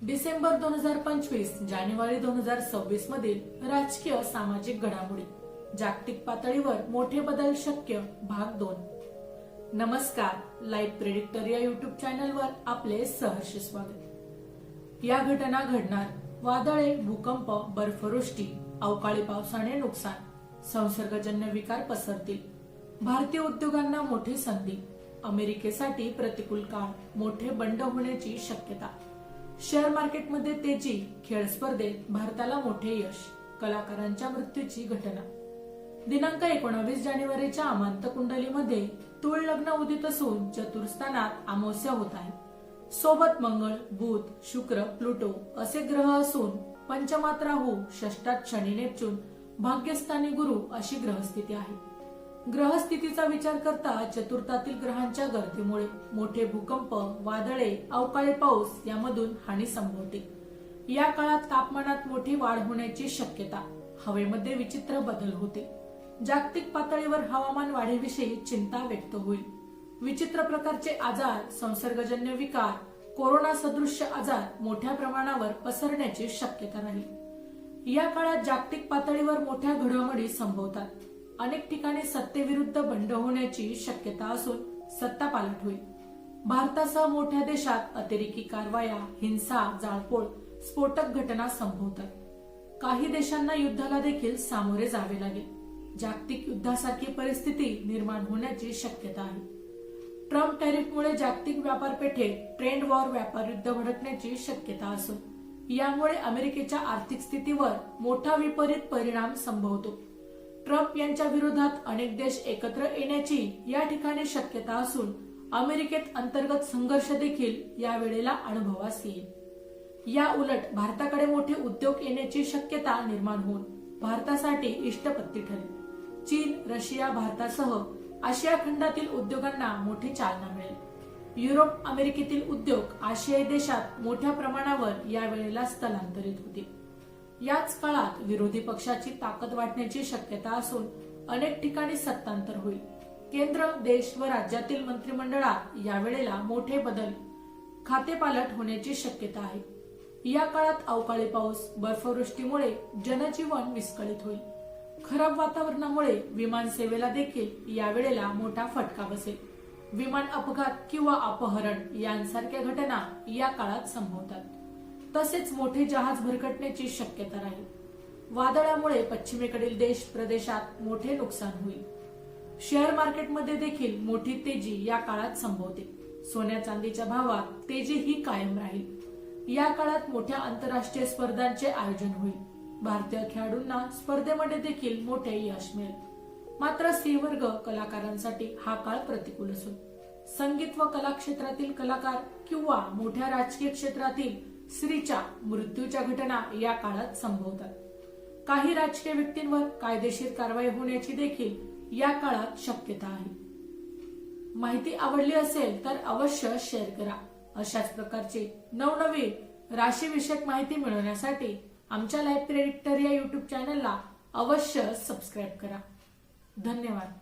डिसेंबर 2025 जानेवारी 2026 मधील राजकीय सामाजिक घडामोडी, जागतिक पातळीवर मोठे बदल शक्य, भाग 2। नमस्कार, लाईव्ह प्रेडिक्टर या युट्यूब चॅनलवर आपले सहर्ष स्वागत। या घटना घडणार: वादळे, भूकंप, बर्फवृष्टी, अवकाळी पावसाने नुकसान, संसर्गजन्य विकार पसरतील, भारतीय उद्योगांना मोठी संधी, अमेरिकेसाठी प्रतिकूल काळ, मोठे बंड होण्याची शक्यता, शेअर मार्केटमध्ये तेजी, खेळ स्पर्धेत भारताला मोठे यश, कलाकारांच्या मृत्यूची घटना। दिनांक 19 जानेवारीच्या अमांत कुंडलीमध्ये तुळ लग्न उदित असून चतुर्स्थानात अमावस्या होत आहे। सोबत मंगळ, बुध, शुक्र, प्लुटो असे ग्रह असून पंचमात राहू, षष्ठात शनी, नेपच्यून, भाग्यस्थानी गुरु अशी ग्रहस्थिती आहे। ग्रहस्थितीचा विचार करता चतुर्थातील ग्रहांच्या गर्दीमुळे मोठे भूकंप, वादळे, अवकाळी पाऊस यामधून हानी संभवते। या काळात तापमानात मोठी वाढ होण्याची शक्यता, हवेमध्ये विचित्र बदल होते। जागतिक पातळीवर हवामान वाढीविषयी चिंता व्यक्त होईल। विचित्र प्रकारचे आजार, संसर्गजन्य विकार, कोरोना सदृश्य आजार मोठ्या प्रमाणावर पसरण्याची शक्यता राहील। या काळात जागतिक पातळीवर मोठ्या घडामोडी संभवतात। अनेक ठिकाणी सत्तेविरुद्ध बंड होण्याची शक्यता असून सत्ता पालट होईल। भारतासह मोठ्या देशात अतिरेकी कारवाया, हिंसा, जाळपोळ, स्फोटक घटना संभवतात। काही देशांना युद्धाला देखील सामोरे जावे लागेल। जागतिक युद्धासारखी परिस्थिती निर्माण होण्याची शक्यता आहे। ट्रम्प टॅरिफमुळे जागतिक व्यापारपेठेत ट्रेंड वॉर, व्यापार युद्ध भडकण्याची शक्यता असून यामुळे अमेरिकेच्या आर्थिक स्थितीवर मोठा विपरीत परिणाम संभवतो। ट्रम्प यांच्या विरोधात अनेक देश एकत्र येण्याची या ठिकाणी शक्यता असून अमेरिकेत अंतर्गत संघर्ष देखील या वेळेला अनुभवास येईल। या उलट भारताकडे मोठे उद्योग येण्याची शक्यता निर्माण होऊन भारतासाठी इष्टपत्ती ठरेल। चीन, रशिया, भारतासह आशिया खंडातील उद्योगांना मोठी चालना मिळेल। युरोप, अमेरिकेतील उद्योग आशियाई देशात मोठ्या प्रमाणावर या वेळेला स्थलांतरित होतील। याच काळात विरोधी पक्षाची ताकद वाढण्याची शक्यता असून अनेक ठिकाणी सत्तांतर होईल। केंद्र, देश व राज्यातील मंत्रिमंडळात या वेळेला मोठे बदल, खातेपालट होण्याची शक्यता आहे। या काळात अवकाळी पाऊस, बर्फवृष्टीमुळे जनजीवन विस्कळीत होईल। खराब वातावरणामुळे विमान सेवेला देखील या वेळेला मोठा फटका बसेल। विमान अपघात किंवा अपहरण यांसारख्या घटना या काळात संभवतात। तसेच मोठे जहाज भरकटण्याची शक्यता राहील। वादळामुळे पश्चिमेकडील देश प्रदेशात मोठे नुकसान होईल। शेअर मार्केटमध्ये देखील मोठी तेजी या काळात संभवते। सोन्या चांदीच्या भावात तेजी ही कायम राहील। या काळात मोठ्या आंतरराष्ट्रीय स्पर्धांचे आयोजन होईल। भारतीय खेळाडूंना स्पर्धेमध्ये देखील मोठे यश मिळेल। मात्र स्त्री वर्ग कलाकारांसाठी हा काळ प्रतिकूल असून संगीत व कला क्षेत्रातील कलाकार किंवा मोठ्या राजकीय क्षेत्रातील स्त्रीच्या मृत्यूच्या घटना या काळात संभवतात। काही राजकीय व्यक्तींवर कायदेशीर कारवाई होण्याची देखील या काळात शक्यता आहे। माहिती आवडली असेल तर अवश्य शेअर करा। अशाच प्रकारची नवनवीन राशीविषयक माहिती मिळवण्यासाठी आमच्या लाईव्ह प्रेडिक्टर या युट्यूब चॅनलला अवश्य सबस्क्राईब करा। धन्यवाद।